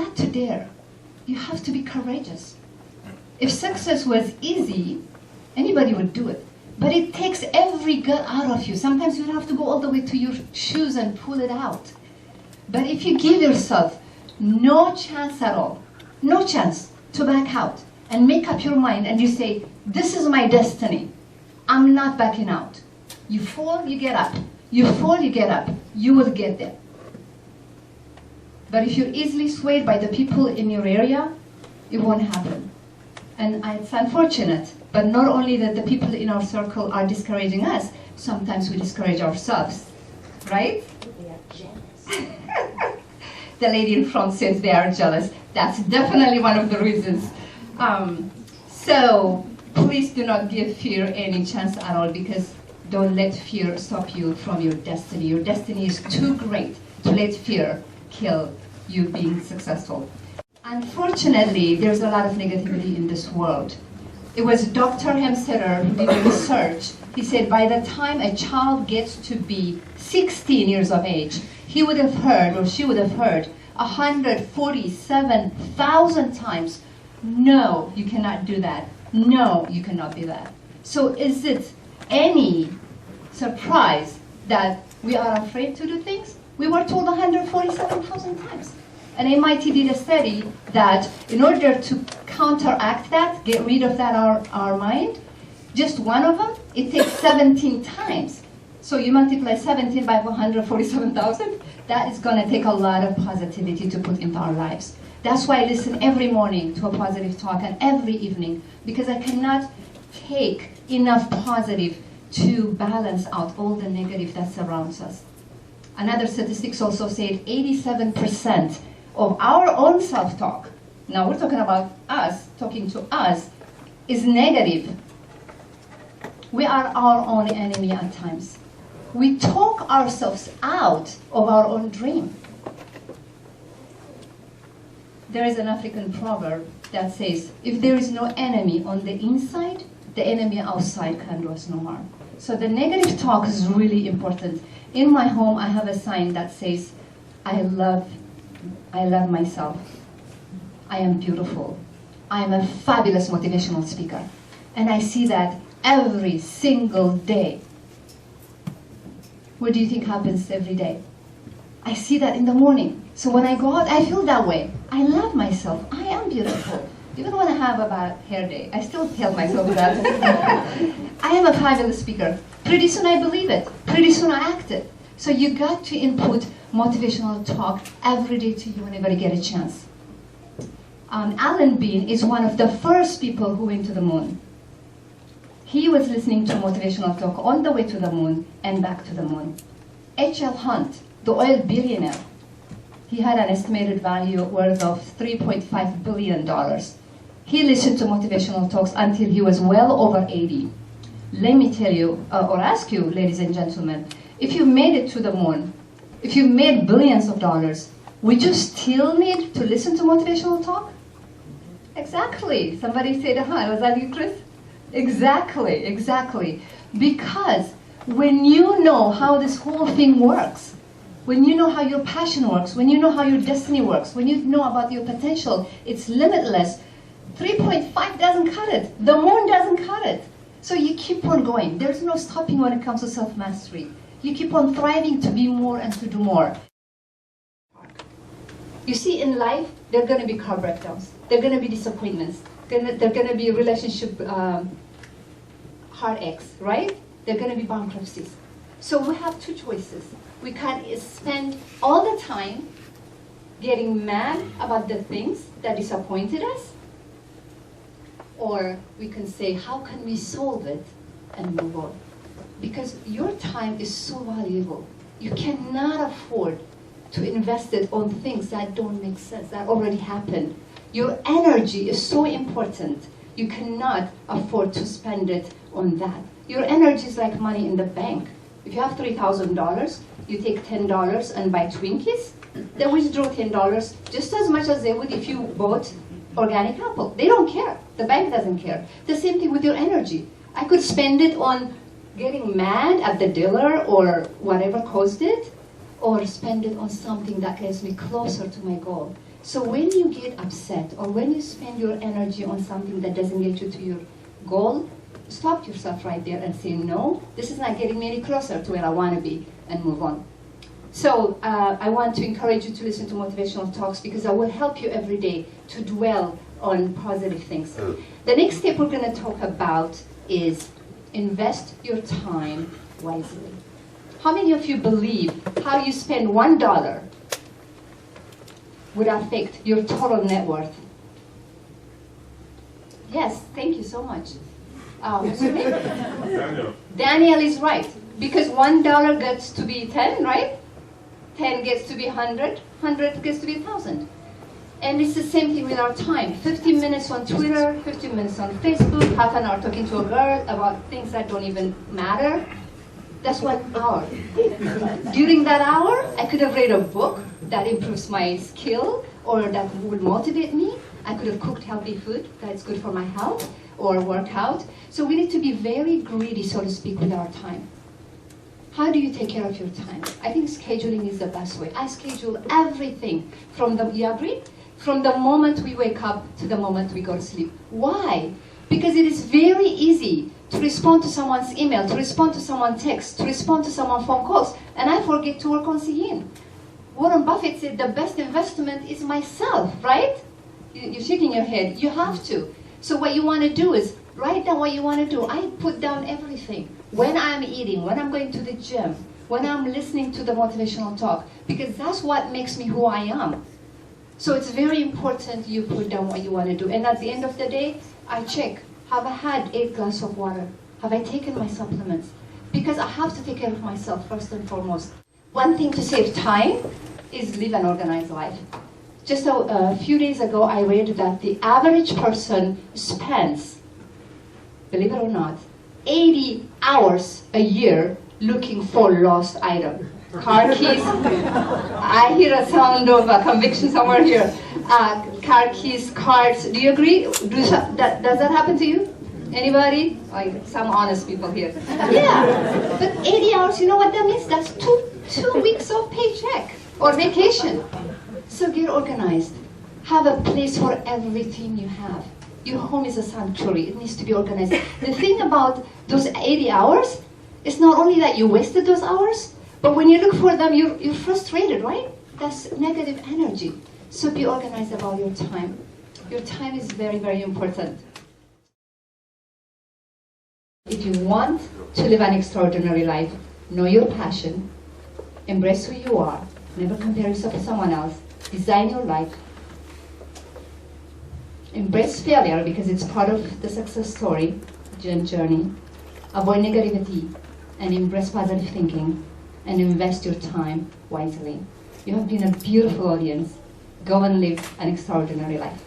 got to dare. You have to be courageous. If success was easy, anybody would do it. But it takes every gut out of you. Sometimes you have to go all the way to your shoes and pull it out. But if you give yourself no chance at all, no chance to back out and make up your mind and you say, this is my destiny, I'm not backing out. You fall, you get up. You fall, you get up. You will get there. But if you're easily swayed by the people in your area, it won't happen. And it's unfortunate, but not only that the people in our circle are discouraging us, sometimes we discourage ourselves, right? They are jealous. The lady in front says they are jealous. That's definitely one of the reasons. So please do not give fear any chance at all, because don't let fear stop you from your destiny. Your destiny is too great to let fear kill you being successful. Unfortunately, there's a lot of negativity in this world. It was Dr. Hemstetter who did the research. He said by the time a child gets to be 16 years of age, he would have heard, or she would have heard, 147,000 times, no, you cannot do that. No, you cannot do that. So is it any surprise that we are afraid to do things? We were told 147,000 times. And MIT did a study that in order to counteract that, get rid of that our mind, just one of them, it takes 17 times. So you multiply 17 by 147,000, that is going to take a lot of positivity to put into our lives. That's why I listen every morning to a positive talk and every evening, because I cannot take enough positive to balance out all the negative that surrounds us. Another statistics also said 87% of our own self-talk, now we're talking about us, talking to us, is negative. We are our own enemy at times. We talk ourselves out of our own dream. There is an African proverb that says, if there is no enemy on the inside, the enemy outside can do us no harm. So the negative talk is really important. In my home, I have a sign that says, I love myself. I am beautiful. I am a fabulous motivational speaker. And I see that every single day. What do you think happens every day? I see that in the morning. So when I go out, I feel that way. I love myself. I am beautiful. Even when I have a bad hair day, I still tell myself that. I am a fabulous speaker. Pretty soon I believe it. Pretty soon I act it. So you got to input motivational talk every day to you whenever you get a chance. Alan Bean is one of the first people who went to the moon. He was listening to motivational talk on the way to the moon and back to the moon. H.L. Hunt, the oil billionaire, he had an estimated value worth of $3.5 billion. He listened to motivational talks until he was well over 80. Let me tell you, or ask you, ladies and gentlemen, if you made it to the moon, if you made billions of dollars, would you still need to listen to motivational talk? Exactly. Somebody said, was that you, Chris? Exactly, exactly. Because when you know how this whole thing works, when you know how your passion works, when you know how your destiny works, when you know about your potential, it's limitless. 3.5 doesn't cut it. The moon doesn't cut it. So you keep on going. There's no stopping when it comes to self-mastery. You keep on thriving to be more and to do more. You see, in life, there are going to be car breakdowns. There are going to be disappointments. There are going to be relationship heartaches, right? There are going to be bankruptcies. So we have two choices. We can spend all the time getting mad about the things that disappointed us, or we can say, how can we solve it and move on? Because your time is so valuable. You cannot afford to invest it on things that don't make sense, that already happened. Your energy is so important. You cannot afford to spend it on that. Your energy is like money in the bank. If you have $3,000, you take $10 and buy Twinkies, they withdraw $10 just as much as they would if you bought organic apple. They don't care. The bank doesn't care. The same thing with your energy. I could spend it on getting mad at the dealer or whatever caused it, or spend it on something that gets me closer to my goal. So when you get upset or when you spend your energy on something that doesn't get you to your goal, stop yourself right there and say, no, this is not getting me any closer to where I want to be, and move on. So I want to encourage you to listen to motivational talks because I will help you every day to dwell on positive things. The next step we're going to talk about is invest your time wisely. How many of you believe how you spend $1 would affect your total net worth? Yes, thank you so much. What's your name? Daniel. Daniel is right, because $1 gets to be 10, right? 10 gets to be 100, 100 gets to be 1,000. And it's the same thing with our time. 15 minutes on Twitter, 15 minutes on Facebook, half an hour talking to a girl about things that don't even matter. That's 1 hour. During that hour, I could have read a book that improves my skill or that would motivate me. I could have cooked healthy food that's good for my health or worked out. So we need to be very greedy, so to speak, with our time. How do you take care of your time? I think scheduling is the best way. I schedule everything from you agree? From the moment we wake up to the moment we go to sleep. Why? Because it is very easy to respond to someone's email, to respond to someone's text, to respond to someone's phone calls, and I forget to work on Sehin. Warren Buffett said the best investment is myself, right? You're shaking your head. You have to. So what you want to do is write down what you want to do. I put down everything. When I'm eating, when I'm going to the gym, when I'm listening to the motivational talk, because that's what makes me who I am. So it's very important you put down what you want to do. And at the end of the day, I check. Have I had 8 glasses of water? Have I taken my supplements? Because I have to take care of myself first and foremost. One thing to save time is live an organized life. Just a few days ago, I read that the average person spends, believe it or not, 80 hours a year looking for lost items. Car keys, I hear a sound of conviction somewhere here. Car keys, cards, do you agree? Does that happen to you? Anybody? Like some honest people here. Yeah, but 80 hours, you know what that means? That's two weeks of paycheck or vacation. So get organized. Have a place for everything you have. Your home is a sanctuary. It needs to be organized. The thing about those 80 hours is not only that you wasted those hours, but when you look for them, you're frustrated, right? That's negative energy. So be organized about your time. Your time is very, very important. If you want to live an extraordinary life, know your passion, embrace who you are, never compare yourself to someone else, design your life, embrace failure because it's part of the success story, journey, avoid negativity, and embrace positive thinking, and invest your time wisely. You have been a beautiful audience. Go and live an extraordinary life.